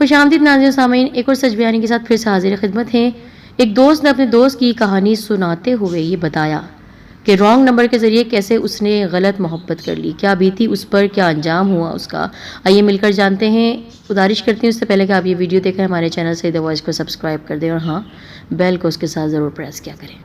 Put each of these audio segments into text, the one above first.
خوش آمدید ناظرین سامعین، ایک اور سچ بیانی کے ساتھ پھر سے حاضر خدمت ہیں۔ ایک دوست نے اپنے دوست کی کہانی سناتے ہوئے یہ بتایا کہ رانگ نمبر کے ذریعے کیسے اس نے غلط محبت کر لی، کیا بیتی اس پر، کیا انجام ہوا اس کا۔ آئیے مل کر جانتے ہیں۔ گزارش کرتی ہوں اس سے پہلے کہ آپ یہ ویڈیو دیکھیں، ہمارے چینل سے دی وائس کو سبسکرائب کر دیں اور ہاں بیل کو اس کے ساتھ ضرور پریس کیا کریں۔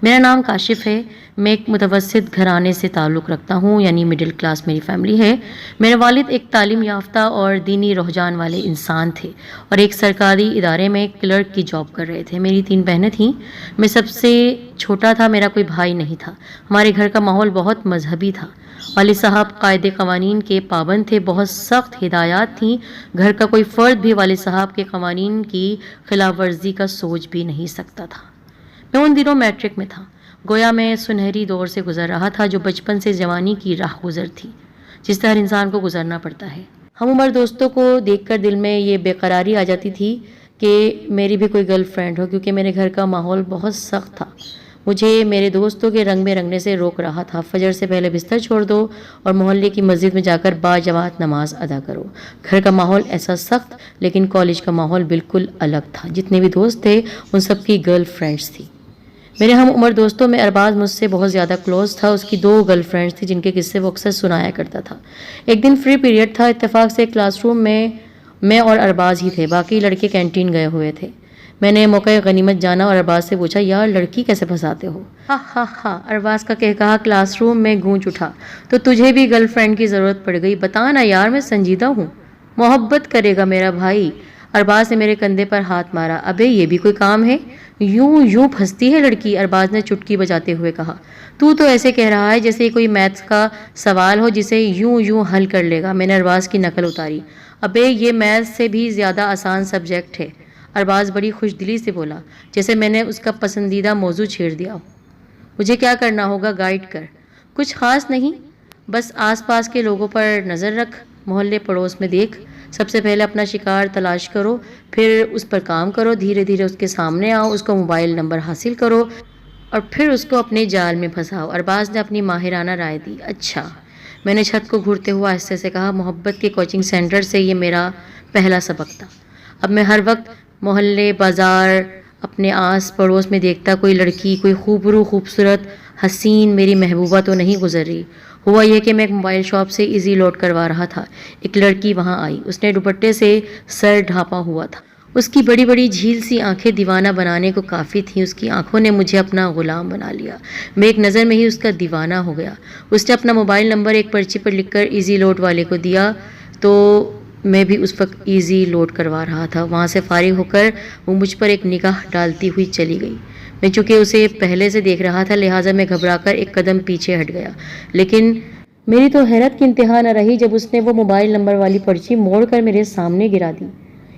میرا نام کاشف ہے، میں ایک متوسط گھرانے سے تعلق رکھتا ہوں، یعنی مڈل کلاس میری فیملی ہے۔ میرے والد ایک تعلیم یافتہ اور دینی رجحان والے انسان تھے اور ایک سرکاری ادارے میں کلرک کی جاب کر رہے تھے۔ میری 3 بہنیں تھیں، میں سب سے چھوٹا تھا، میرا کوئی بھائی نہیں تھا۔ ہمارے گھر کا ماحول بہت مذہبی تھا۔ والد صاحب قاعدے قوانین کے پابند تھے، بہت سخت ہدایات تھیں۔ گھر کا کوئی فرد بھی والد صاحب کے قوانین کی خلاف ورزی کا سوچ بھی نہیں سکتا تھا۔ میں ان دنوں میٹرک میں تھا، گویا میں سنہری دور سے گزر رہا تھا جو بچپن سے جوانی کی راہ گزر تھی، جس سے ہر انسان کو گزرنا پڑتا ہے۔ ہم عمر دوستوں کو دیکھ کر دل میں یہ بے قراری آ جاتی تھی کہ میری بھی کوئی گرل فرینڈ ہو، کیونکہ میرے گھر کا ماحول بہت سخت تھا۔ مجھے میرے دوستوں کے رنگ میں رنگنے سے روک رہا تھا۔ فجر سے پہلے بستر چھوڑ دو اور محلے کی مسجد میں جا کر باجماعت نماز ادا کرو۔ گھر کا ماحول ایسا سخت، لیکن کالج کا ماحول بالکل الگ تھا۔ جتنے بھی دوست تھے ان سب کی گرل فرینڈز تھی۔ میرے ہم عمر دوستوں میں ارباز مجھ سے بہت زیادہ کلوز تھا۔ اس کی 2 گرل فرینڈز تھیں جن کے قصے وہ اکثر سنایا کرتا تھا۔ ایک دن فری پیریڈ تھا، اتفاق سے کلاس روم میں اور ارباز ہی تھے، باقی لڑکے کینٹین گئے ہوئے تھے۔ میں نے موقع غنیمت جانا اور ارباز سے پوچھا، یار لڑکی کیسے پھنساتے ہو؟ ہاں ہاں ہاں، ارباز کا کہا کلاس روم میں گونج اٹھا، تو تجھے بھی گرل فرینڈ کی ضرورت پڑ گئی؟ بتا نا یار، میں سنجیدہ ہوں، محبت کرے گا میرا بھائی۔ ارباز نے میرے کندھے پر ہاتھ مارا۔ ابے یہ بھی کوئی کام ہے؟ یوں پھنستی ہے لڑکی، ارباز نے چٹکی بجاتے ہوئے کہا۔ تو ایسے کہہ رہا ہے جیسے کوئی میتھس کا سوال ہو جسے یوں حل کر لے گا۔ میں نے ارباز کی نقل اتاری۔ ابے یہ میتھس سے بھی زیادہ آسان سبجیکٹ ہے، ارباز بڑی خوش دلی سے بولا، جیسے میں نے اس کا پسندیدہ موضوع چھیڑ دیا ہو۔ مجھے کیا کرنا ہوگا، گائیڈ کر۔ کچھ خاص نہیں، بس آس پاس کے لوگوں پر نظر رکھ، محلے پڑوس میں دیکھ، سب سے پہلے اپنا شکار تلاش کرو، پھر اس پر کام کرو، دھیرے دھیرے اس کے سامنے آؤ، اس کو موبائل نمبر حاصل کرو اور پھر اس کو اپنے جال میں پھنساؤ۔ ارباز نے اپنی ماہرانہ رائے دی۔ اچھا، میں نے چھت کو گھورتے ہوئے آہستہ سے کہا، محبت کے کوچنگ سینٹر سے یہ میرا پہلا سبق تھا۔ اب میں ہر وقت محلے، بازار، اپنے آس پڑوس میں دیکھتا کوئی لڑکی، کوئی خوبصورت حسین میری محبوبہ تو نہیں گزر رہی۔ ہوا یہ کہ میں ایک موبائل شاپ سے ایزی لوڈ کروا رہا تھا، ایک لڑکی وہاں آئی۔ اس نے دوپٹے سے سر ڈھانپا ہوا تھا، اس کی بڑی بڑی جھیل سی آنکھیں دیوانہ بنانے کو کافی تھیں۔ اس کی آنکھوں نے مجھے اپنا غلام بنا لیا، میں ایک نظر میں ہی اس کا دیوانہ ہو گیا۔ اس نے اپنا موبائل نمبر ایک پرچی پر لکھ کر ایزی لوڈ والے کو دیا، تو میں بھی اس وقت ایزی لوڈ کروا رہا تھا۔ وہاں سے فارغ ہو کر وہ مجھ پر ایک نگاہ ڈالتی ہوئی چلی گئی۔ میں چونکہ اسے پہلے سے دیکھ رہا تھا لہٰذا میں گھبرا کر ایک قدم پیچھے ہٹ گیا، لیکن میری تو حیرت کی انتہا نہ رہی جب اس نے وہ موبائل نمبر والی پرچی موڑ کر میرے سامنے گرا دی۔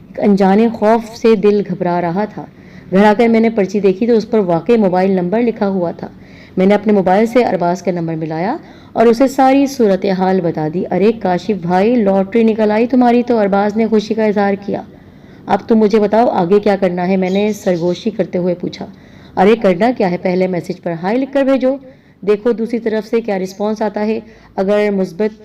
ایک انجانے خوف سے دل گھبرا رہا تھا۔ گھر آ کر میں نے پرچی دیکھی تو اس پر واقعی موبائل نمبر لکھا ہوا تھا۔ میں نے اپنے موبائل سے ارباز کا نمبر ملایا اور اسے ساری صورتحال بتا دی۔ ارے کاشف بھائی، لاٹری نکل آئی تمہاری تو، ارباز نے خوشی کا اظہار کیا۔ اب تم مجھے بتاؤ آگے کیا کرنا ہے، میں نے سرگوشی کرتے ہوئے پوچھا۔ ارے کرنا کیا ہے، پہلے میسج پر ہائی لکھ کر بھیجو، دیکھو دوسری طرف سے کیا رسپانس آتا ہے، اگر مثبت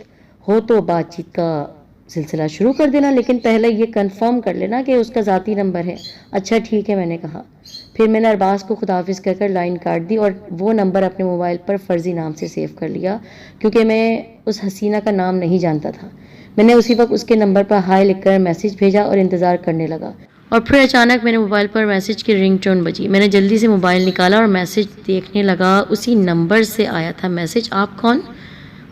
ہو تو بات چیت کا سلسلہ شروع کر دینا، لیکن پہلے یہ کنفرم کر لینا کہ اس کا ذاتی نمبر ہے۔ اچھا ٹھیک ہے، میں نے کہا۔ پھر میں نے ارباز کو خداحافظ کہہ کر لائن کاٹ دی اور وہ نمبر اپنے موبائل پر فرضی نام سے سیو کر لیا، کیونکہ میں اس حسینہ کا نام نہیں جانتا تھا۔ میں نے اسی وقت اس کے نمبر پر ہائی لکھ کر میسج بھیجا اور انتظار کرنے لگا، اور پھر اچانک میرے موبائل پر میسج کی رنگ ٹون بجی۔ میں نے جلدی سے موبائل نکالا اور میسج دیکھنے لگا۔ اسی نمبر سے آیا تھا میسج۔ آپ کون؟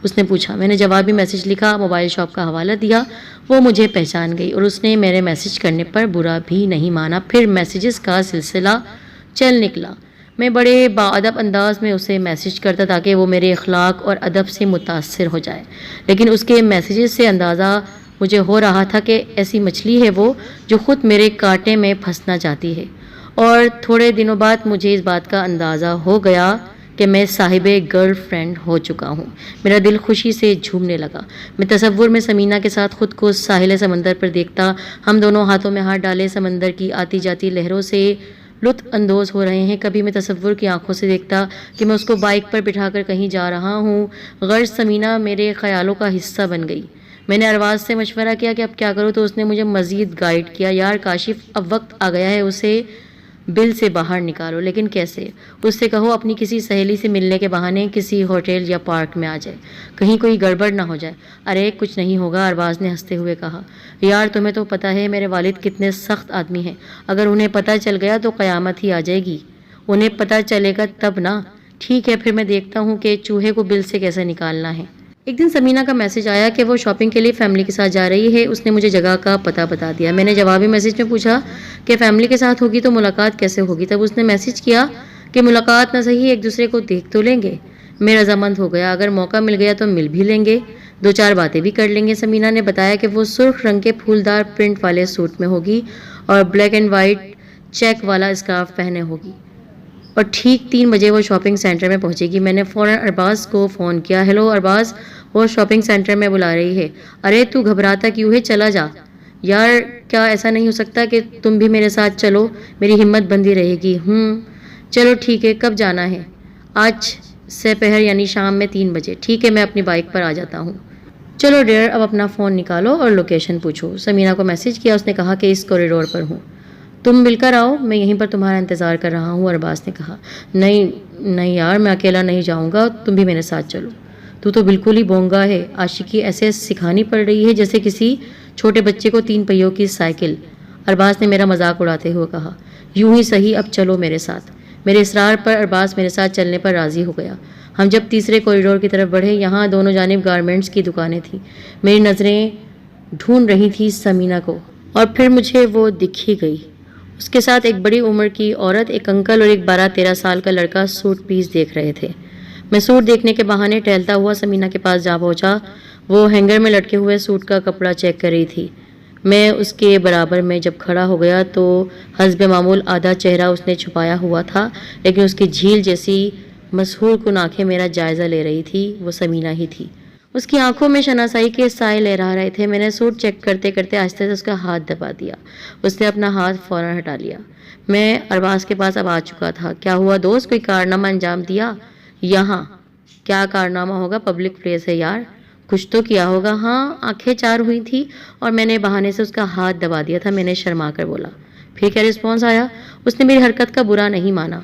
اس نے پوچھا۔ میں نے جوابی میسج لکھا، موبائل شاپ کا حوالہ دیا۔ وہ مجھے پہچان گئی اور اس نے میرے میسج کرنے پر برا بھی نہیں مانا۔ پھر میسیجز کا سلسلہ چل نکلا۔ میں بڑے باادب انداز میں اسے میسج کرتا تاکہ وہ میرے اخلاق اور ادب سے متاثر ہو جائے، لیکن اس کے میسیجز سے اندازہ مجھے ہو رہا تھا کہ ایسی مچھلی ہے وہ جو خود میرے کانٹے میں پھنسنا چاہتی ہے۔ اور تھوڑے دنوں بعد مجھے اس بات کا اندازہ ہو گیا کہ میں صاحب گرل فرینڈ ہو چکا ہوں۔ میرا دل خوشی سے جھومنے لگا۔ میں تصور میں سمینہ کے ساتھ خود کو ساحل سمندر پر دیکھتا، ہم دونوں ہاتھوں میں ہاتھ ڈالے سمندر کی آتی جاتی لہروں سے لطف اندوز ہو رہے ہیں۔ کبھی میں تصور کی آنکھوں سے دیکھتا کہ میں اس کو بائک پر بٹھا کر کہیں جا رہا ہوں۔ غرض سمینہ میرے خیالوں کا حصہ بن گئی۔ میں نے ارواز سے مشورہ کیا کہ اب کیا کروں، تو اس نے مجھے مزید گائیڈ کیا، یار کاشف اب وقت آ گیا ہے، اسے بل سے باہر نکالو۔ لیکن کیسے؟ اس سے کہو اپنی کسی سہیلی سے ملنے کے بہانے کسی ہوٹل یا پارک میں آ جائے، کہیں کوئی گڑبڑ نہ ہو جائے۔ ارے کچھ نہیں ہوگا، ارباز نے ہنستے ہوئے کہا۔ یار تمہیں تو پتہ ہے میرے والد کتنے سخت آدمی ہیں، اگر انہیں پتہ چل گیا تو قیامت ہی آ جائے گی۔ انہیں پتہ چلے گا تب نا۔ ٹھیک ہے پھر میں دیکھتا ہوں کہ چوہے کو بل سے کیسے نکالنا ہے۔ ایک دن سمینہ کا میسج آیا کہ وہ شاپنگ کے لیے فیملی کے ساتھ جا رہی ہے۔ اس نے مجھے جگہ کا پتہ بتا دیا۔ میں نے جوابی میسج میں پوچھا کہ فیملی کے ساتھ ہوگی تو ملاقات کیسے ہوگی؟ تب اس نے میسج کیا کہ ملاقات نہ صحیح ایک دوسرے کو دیکھ تو لیں گے۔ میں رضامند ہو گیا، اگر موقع مل گیا تو مل بھی لیں گے، دو چار باتیں بھی کر لیں گے۔ سمینہ نے بتایا کہ وہ سرخ رنگ کے پھولدار پرنٹ والے سوٹ میں ہوگی اور بلیک اینڈ وائٹ چیک والا اسکارف پہنے ہوگی، اور ٹھیک 3 بجے وہ شاپنگ سینٹر میں پہنچے گی۔ میں نے فوراً ارباز کو فون کیا۔ ہیلو ارباز، وہ شاپنگ سینٹر میں بلا رہی ہے۔ ارے تو گھبراتا کیوں ہے، چلا جا۔ یار کیا ایسا نہیں ہو سکتا کہ تم بھی میرے ساتھ چلو، میری ہمت بندی رہے گی۔ چلو ٹھیک ہے، کب جانا ہے؟ آج سے پہر یعنی شام میں 3 بجے۔ ٹھیک ہے میں اپنی بائک پر آ جاتا ہوں۔ چلو ڈیئر اب اپنا فون نکالو اور لوکیشن پوچھو۔ سمینہ کو میسج کیا، اس نے کہا کہ اس کوریڈور پر ہوں، تم مل کر آؤ، میں یہیں پر تمہارا انتظار کر رہا ہوں۔ ارباز نے کہا نہیں یار میں اکیلا نہیں جاؤں گا، تم بھی میرے ساتھ چلو۔ تو بالکل ہی بونگا ہے، عاشقی ایسے سکھانی پڑ رہی ہے جیسے کسی چھوٹے بچے کو 3 پہیوں کی سائیکل۔ ارباز نے میرا مذاق اڑاتے ہوئے کہا۔ یوں ہی صحیح، اب چلو میرے ساتھ۔ میرے اصرار پر ارباز میرے ساتھ چلنے پر راضی ہو گیا۔ ہم جب تیسرے کوریڈور کی طرف بڑھے، یہاں دونوں جانب گارمنٹس کی دکانیں تھیں۔ میری نظریں ڈھونڈ رہی تھی سمینہ کو، اور پھر مجھے وہ دکھ ہی گئی۔ اس کے ساتھ ایک بڑی عمر کی عورت، ایک انکل اور ایک 12-13 سال کا لڑکا سوٹ پیس دیکھ رہے تھے۔ میں سوٹ دیکھنے کے بہانے ٹہلتا ہوا سمینہ کے پاس جا پہنچا۔ وہ ہینگر میں لٹکے ہوئے سوٹ کا کپڑا چیک کر رہی تھی۔ میں اس کے برابر میں جب کھڑا ہو گیا تو حسب معمول آدھا چہرہ اس نے چھپایا ہوا تھا، لیکن اس کی جھیل جیسی مسحور کن آنکھیں میرا جائزہ لے رہی تھی، وہ سمینہ ہی تھی۔ اس کی آنکھوں میں شناسائی کے سائے لہرا رہے تھے۔ میں نے سوٹ چیک کرتے کرتے آہستہ سے اس کا ہاتھ دبا دیا۔ اس نے اپنا ہاتھ فوراً ہٹا لیا۔ میں ارباز کے پاس اب آ چکا تھا۔ کیا ہوا دوست، کوئی کارنامہ انجام دیا؟ یہاں کیا کارنامہ ہوگا، پبلک پلیس ہے یار، کچھ تو کیا ہوگا۔ ہاں آنکھیں چار ہوئی تھی اور میں نے بہانے سے اس کا ہاتھ دبا دیا تھا۔ میں نے شرما کر بولا۔ پھر کیا رسپانس آیا؟ اس نے میری حرکت کا برا نہیں مانا۔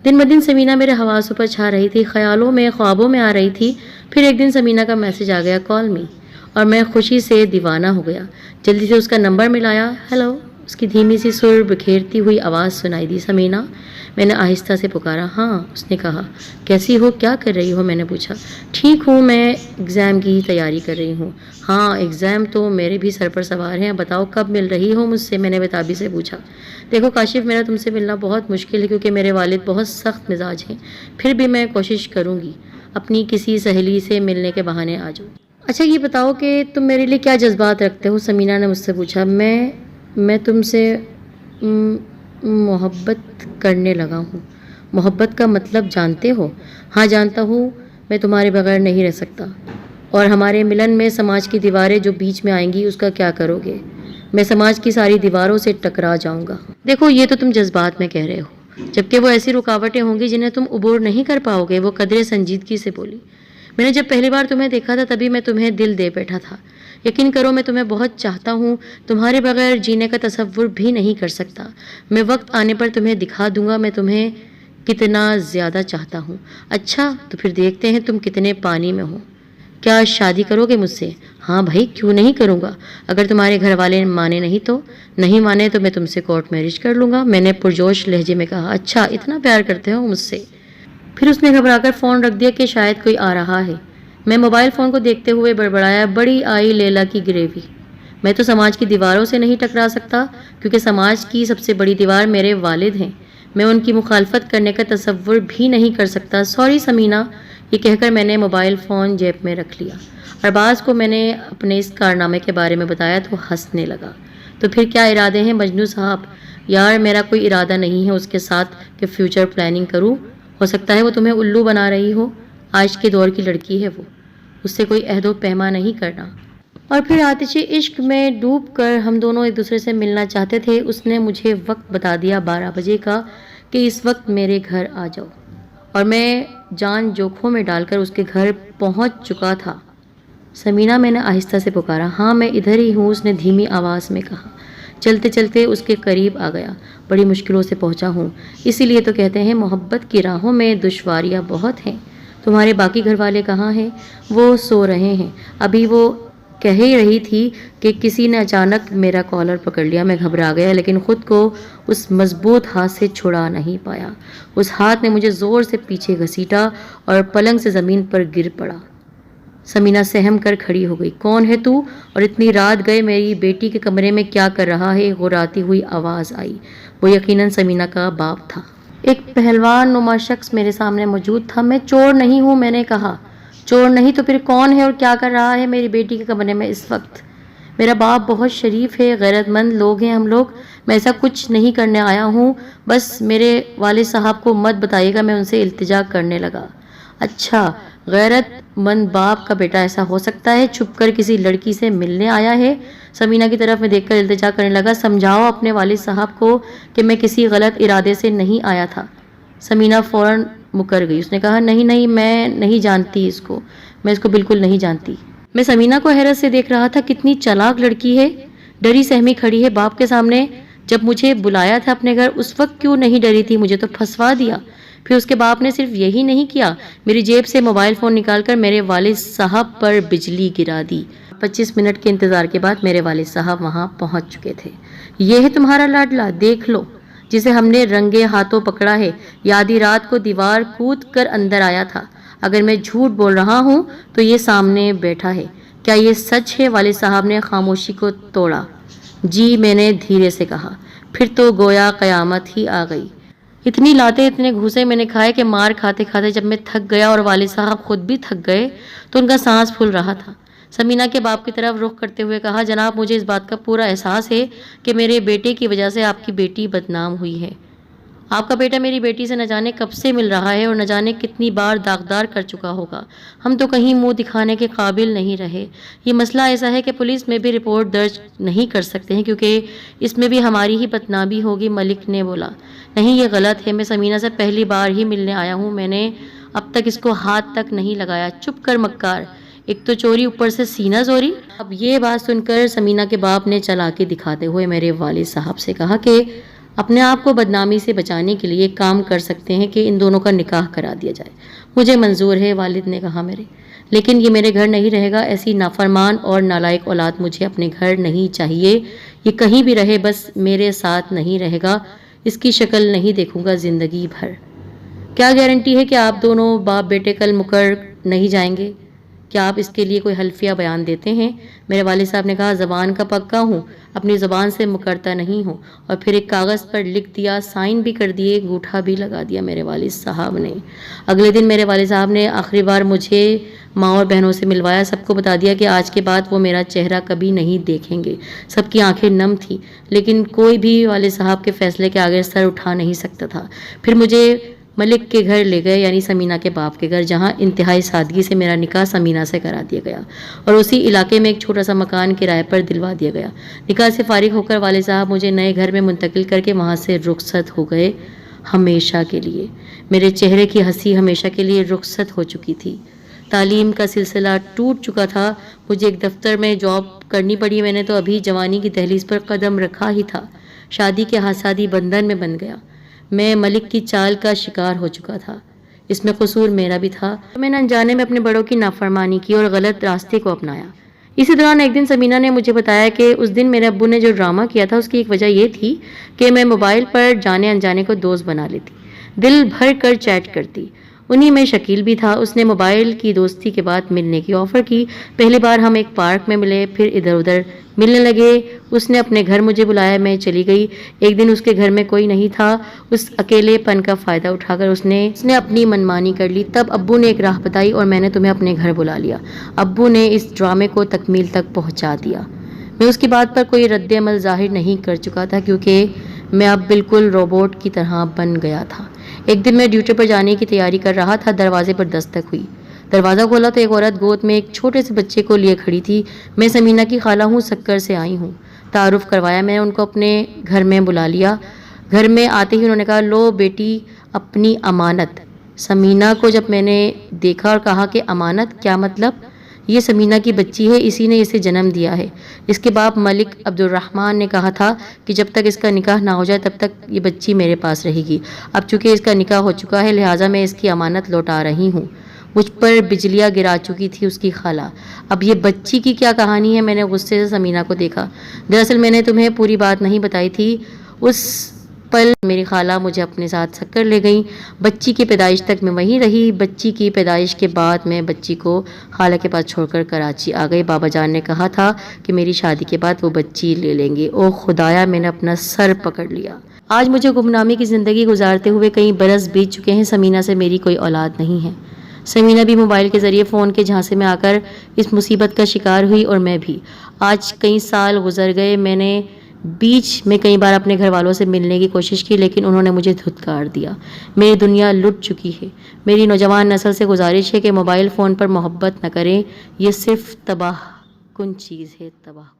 دن بدن سمینہ میرے حواسوں پر چھا رہی تھی، خیالوں میں، خوابوں میں آ رہی تھی۔ پھر ایک دن سمینہ کا میسج آ گیا، کال می، اور میں خوشی سے دیوانہ ہو گیا۔ جلدی سے اس کا نمبر ملایا۔ ہیلو، اس کی دھیمی سی سر بکھیرتی ہوئی آواز سنائی دی، سمینہ؟ میں نے آہستہ سے پکارا۔ ہاں، اس نے کہا۔ کیسی ہو، کیا کر رہی ہو؟ میں نے پوچھا۔ ٹھیک ہوں، میں ایگزام کی تیاری کر رہی ہوں۔ ہاں ایگزام تو میرے بھی سر پر سوار ہیں، بتاؤ کب مل رہی ہو مجھ سے؟ میں نے بتابی سے پوچھا۔ دیکھو کاشف، میرا تم سے ملنا بہت مشکل ہے کیونکہ میرے والد بہت سخت مزاج ہیں، پھر بھی میں کوشش کروں گی اپنی کسی سہیلی سے ملنے کے بہانے آ جاؤں۔ اچھا یہ بتاؤ کہ تم میرے لیے کیا جذبات رکھتے ہو؟ سمینہ نے مجھ سے پوچھا۔ میں تم سے محبت کرنے لگا ہوں۔ محبت کا مطلب جانتے ہو؟ ہاں جانتا ہوں، میں تمہارے بغیر نہیں رہ سکتا، اور ہمارے ملن میں سماج کی دیواریں جو بیچ میں آئیں گی اس کا کیا کرو گے؟ میں سماج کی ساری دیواروں سے ٹکرا جاؤں گا۔ دیکھو یہ تو تم جذبات میں کہہ رہے ہو، جبکہ وہ ایسی رکاوٹیں ہوں گی جنہیں تم عبور نہیں کر پاؤ گے۔ وہ قدرے سنجیدگی سے بولی۔ میں نے جب پہلی بار تمہیں دیکھا تھا تبھی میں تمہیں دل دے بیٹھا تھا۔ یقین کرو میں تمہیں بہت چاہتا ہوں، تمہارے بغیر جینے کا تصور بھی نہیں کر سکتا۔ میں وقت آنے پر تمہیں دکھا دوں گا میں تمہیں کتنا زیادہ چاہتا ہوں۔ اچھا تو پھر دیکھتے ہیں تم کتنے پانی میں ہو۔ کیا شادی کرو گے مجھ سے؟ ہاں بھائی کیوں نہیں کروں گا، اگر تمہارے گھر والے مانے نہیں تو؟ نہیں مانے تو میں تم سے کورٹ میرج کر لوں گا، میں نے پرجوش لہجے میں کہا۔ اچھا اتنا پیار کرتے ہو مجھ سے؟ پھر اس نے گھبرا کر فون رکھ دیا کہ شاید کوئی آ رہا ہے۔ میں موبائل فون کو دیکھتے ہوئے بڑبڑایا، بڑی آئی لیلا کی گریوی۔ میں تو سماج کی دیواروں سے نہیں ٹکرا سکتا کیونکہ سماج کی سب سے بڑی دیوار میرے والد ہیں، میں ان کی مخالفت کرنے کا تصور بھی نہیں کر سکتا۔ سوری سمینہ، یہ کہہ کر میں نے موبائل فون جیب میں رکھ لیا۔ ارباز کو میں نے اپنے اس کارنامے کے بارے میں بتایا تو ہنسنے لگا۔ تو پھر کیا ارادے ہیں مجنوں صاحب؟ یار میرا کوئی ارادہ نہیں ہے اس کے ساتھ کہ فیوچر پلاننگ کروں، ہو سکتا ہے وہ تمہیں الو بنا رہی ہو، آج کے دور کی لڑکی ہے وہ، اس سے کوئی عہد و پیما نہیں کرنا۔ اور پھر آتش عشق میں ڈوب کر ہم دونوں ایک دوسرے سے ملنا چاہتے تھے۔ اس نے مجھے وقت بتا دیا 12 بجے کا کہ اس وقت میرے گھر آ جاؤ، اور میں جان جوکھوں میں ڈال کر اس کے گھر پہنچ چکا تھا۔ سمینہ، میں نے آہستہ سے پکارا۔ ہاں میں ادھر ہی ہوں، اس نے دھیمی آواز میں کہا۔ چلتے چلتے اس کے قریب آ گیا۔ بڑی مشکلوں سے پہنچا ہوں، اسی لیے تو کہتے ہیں محبت کی راہوں میں دشواریاں بہت ہیں۔ تمہارے باقی گھر والے کہاں ہیں؟ وہ سو رہے ہیں۔ ابھی وہ کہہ ہی رہی تھی کہ کسی نے اچانک میرا کالر پکڑ لیا۔ میں گھبرا گیا لیکن خود کو اس مضبوط ہاتھ سے چھڑا نہیں پایا۔ اس ہاتھ نے مجھے زور سے پیچھے گھسیٹا اور پلنگ سے زمین پر گر پڑا۔ سمینہ سہم کر کھڑی ہو گئی۔ کون ہے تو؟ اور اتنی رات گئے میری بیٹی کے کمرے میں کیا کر رہا ہے؟ غراتی ہوئی آواز آئی۔ وہ یقیناً سمینہ کا باپ تھا۔ ایک پہلوان نما شخص میرے سامنے موجود تھا۔ میں چور نہیں ہوں، میں نے کہا۔ چور نہیں تو پھر کون ہے اور کیا کر رہا ہے میری بیٹی کے کمرے میں اس وقت؟ میرا باپ بہت شریف ہے، غیرت مند لوگ ہیں ہم لوگ۔ میں ایسا کچھ نہیں کرنے آیا ہوں، بس میرے والد صاحب کو مت بتائیے گا۔ میں ان سے التجا کرنے لگا۔ اچھا، غیرت مند باپ کا بیٹا ایسا ہو سکتا ہے؟ چھپ کر کسی لڑکی سے ملنے آیا ہے؟ سمینہ کی طرف میں دیکھ کر التجا کرنے لگا۔ سمجھاؤ اپنے والد صاحب کو کہ میں کسی غلط ارادے سے نہیں آیا تھا۔ سمینہ فوراً مکر گئی۔ اس نے کہا، نہیں نہیں، میں نہیں جانتی اس کو، میں اس کو بالکل نہیں جانتی۔ میں سمینہ کو حیرت سے دیکھ رہا تھا۔ کتنی چالاک لڑکی ہے، ڈری سہمی کھڑی ہے باپ کے سامنے۔ جب مجھے بلایا تھا اپنے گھر اس وقت کیوں نہیں ڈری تھی؟ مجھے تو پھنسوا دیا۔ پھر اس کے باپ نے صرف یہی نہیں کیا، میری جیب سے موبائل فون نکال کر میرے والد صاحب پر بجلی گرا دی۔ 25 منٹ کے انتظار کے بعد میرے والد صاحب وہاں پہنچ چکے تھے۔ یہ ہے تمہارا لاڈلا، دیکھ لو، جسے ہم نے رنگے ہاتھوں پکڑا ہے۔ یہ آدھی رات کو دیوار کود کر اندر آیا تھا۔ اگر میں جھوٹ بول رہا ہوں تو یہ سامنے بیٹھا ہے۔ کیا یہ سچ ہے؟ والد صاحب نے خاموشی کو توڑا۔ جی، میں نے دھیرے سے کہا۔ پھر تو گویا قیامت ہی آ گئی۔ اتنی لاتیں، اتنے گھوسے میں نے کھائے کہ مار کھاتے کھاتے جب میں تھک گیا اور والد صاحب خود بھی تھک گئے تو ان کا سانس پھول رہا تھا۔ سمینہ کے باپ کی طرف رخ کرتے ہوئے کہا، جناب، مجھے اس بات کا پورا احساس ہے کہ میرے بیٹے کی وجہ سے آپ کی بیٹی بدنام ہوئی ہے۔ آپ کا بیٹا میری بیٹی سے نہ جانے کب سے مل رہا ہے اور نہ جانے کتنی بار داغدار کر چکا ہوگا۔ ہم تو کہیں منہ دکھانے کے قابل نہیں رہے۔ یہ مسئلہ ایسا ہے کہ پولیس میں بھی رپورٹ درج نہیں کر سکتے ہیں کیونکہ اس میں بھی ہماری ہی بدنامی ہوگی، ملک نے بولا۔ نہیں، یہ غلط ہے، میں سمینہ سے پہلی بار ہی ملنے آیا ہوں، میں نے اب تک اس کو ہاتھ تک نہیں لگایا۔ چپ کر مکار، ایک تو چوری، اوپر سے سینہ زوری۔ اب یہ بات سن کر سمینہ کے باپ نے چالاکی دکھاتے ہوئے میرے والد صاحب سے کہا کہ اپنے آپ کو بدنامی سے بچانے کے لیے ایک کام کر سکتے ہیں کہ ان دونوں کا نکاح کرا دیا جائے۔ مجھے منظور ہے، والد نے کہا میرے، لیکن یہ میرے گھر نہیں رہے گا۔ ایسی نافرمان اور نالائق اولاد مجھے اپنے گھر نہیں چاہیے۔ یہ کہیں بھی رہے، بس میرے ساتھ نہیں رہے گا۔ اس کی شکل نہیں دیکھوں گا زندگی بھر۔ کیا گارنٹی ہے کہ آپ دونوں باپ بیٹے کل مکر نہیں جائیں گے؟ کیا آپ اس کے لیے کوئی حلفیہ بیان دیتے ہیں؟ میرے والد صاحب نے کہا، زبان کا پکا ہوں، اپنی زبان سے مکرتا نہیں ہوں۔ اور پھر ایک کاغذ پر لکھ دیا، سائن بھی کر دیے، انگوٹھا بھی لگا دیا میرے والد صاحب نے۔ اگلے دن میرے والد صاحب نے آخری بار مجھے ماں اور بہنوں سے ملوایا، سب کو بتا دیا کہ آج کے بعد وہ میرا چہرہ کبھی نہیں دیکھیں گے۔ سب کی آنکھیں نم تھیں، لیکن کوئی بھی والد صاحب کے فیصلے کے آگے سر اٹھا نہیں سکتا تھا۔ پھر مجھے ملک کے گھر لے گئے، یعنی سمینہ کے باپ کے گھر، جہاں انتہائی سادگی سے میرا نکاح سمینہ سے کرا دیا گیا اور اسی علاقے میں ایک چھوٹا سا مکان کرائے پر دلوا دیا گیا۔ نکاح سے فارغ ہو کر والد صاحب مجھے نئے گھر میں منتقل کر کے وہاں سے رخصت ہو گئے، ہمیشہ کے لیے۔ میرے چہرے کی ہنسی ہمیشہ کے لیے رخصت ہو چکی تھی۔ تعلیم کا سلسلہ ٹوٹ چکا تھا، مجھے ایک دفتر میں جاب کرنی پڑی۔ میں نے تو ابھی جوانی کی دہلیز پر قدم رکھا ہی تھا، شادی کے حسادی بندھن میں بن گیا۔ میں ملک کی چال کا شکار ہو چکا تھا، اس میں قصور میرا بھی تھا۔ میں نے انجانے میں اپنے بڑوں کی نافرمانی کی اور غلط راستے کو اپنایا۔ اسی دوران ایک دن سمینہ نے مجھے بتایا کہ اس دن میرے ابو نے جو ڈرامہ کیا تھا اس کی ایک وجہ یہ تھی کہ میں موبائل پر جانے انجانے کو دوست بنا لیتی، دل بھر کر چیٹ کرتی۔ انہی میں شکیل بھی تھا۔ اس نے موبائل کی دوستی کے بعد ملنے کی آفر کی۔ پہلی بار ہم ایک پارک میں ملے، پھر ادھر ادھر ملنے لگے۔ اس نے اپنے گھر مجھے بلایا، میں چلی گئی۔ ایک دن اس کے گھر میں کوئی نہیں تھا، اس اکیلے پن کا فائدہ اٹھا کر اس نے اپنی منمانی کر لی۔ تب ابو نے ایک راہ بتائی اور میں نے تمہیں اپنے گھر بلا لیا۔ ابو نے اس ڈرامے کو تکمیل تک پہنچا دیا۔ میں اس کی بات پر کوئی رد عمل ظاہر نہیں کر چکا تھا کیونکہ میں اب بالکل روبوٹ کی طرح بن گیا تھا۔ ایک دن میں ڈیوٹی پر جانے کی تیاری کر رہا تھا، دروازے پر دستک ہوئی۔ دروازہ کھولا تو ایک عورت گود میں ایک چھوٹے سے بچے کو لیے کھڑی تھی۔ میں سمینہ کی خالہ ہوں، سکر سے آئی ہوں۔ تعارف کروایا، میں نے ان کو اپنے گھر میں بلا لیا۔ گھر میں آتے ہی انہوں نے کہا، لو بیٹی اپنی امانت۔ سمینہ کو جب میں نے دیکھا اور کہا کہ امانت کیا مطلب، یہ سمینہ کی بچی ہے، اسی نے اسے جنم دیا ہے۔ اس کے باپ ملک عبد الرحمن نے کہا تھا کہ جب تک اس کا نکاح نہ ہو جائے تب تک یہ بچی میرے پاس رہے گی۔ اب چونکہ اس کا نکاح ہو چکا ہے لہٰذا میں اس کی امانت لوٹا رہی ہوں۔ مجھ پر بجلیاں گرا چکی تھی اس کی خالہ۔ اب یہ بچی کی کیا کہانی ہے؟ میں نے غصے سے سمینہ کو دیکھا۔ دراصل میں نے تمہیں پوری بات نہیں بتائی تھی۔ اس پل میری خالہ مجھے اپنے ساتھ سکر لے گئیں۔ بچی کی پیدائش تک میں وہیں رہی۔ بچی کی پیدائش کے بعد میں بچی کو خالہ کے پاس چھوڑ کر کراچی آ گئی۔ بابا جان نے کہا تھا کہ میری شادی کے بعد وہ بچی لے لیں گے۔ او خدایا، میں نے اپنا سر پکڑ لیا۔ آج مجھے گمنامی کی زندگی گزارتے ہوئے کئی برس بیت چکے ہیں۔ سمینہ سے میری کوئی اولاد نہیں ہے۔ سمینہ بھی موبائل کے ذریعے فون کے جھانسے میں آ کر اس مصیبت کا شکار ہوئی اور میں بھی۔ آج کئی سال گزر گئے۔ میں نے بیچ میں کئی بار اپنے گھر والوں سے ملنے کی کوشش کی لیکن انہوں نے مجھے دھتکار دیا۔ میری دنیا لٹ چکی ہے۔ میری نوجوان نسل سے گزارش ہے کہ موبائل فون پر محبت نہ کریں، یہ صرف تباہ کن چیز ہے، تباہ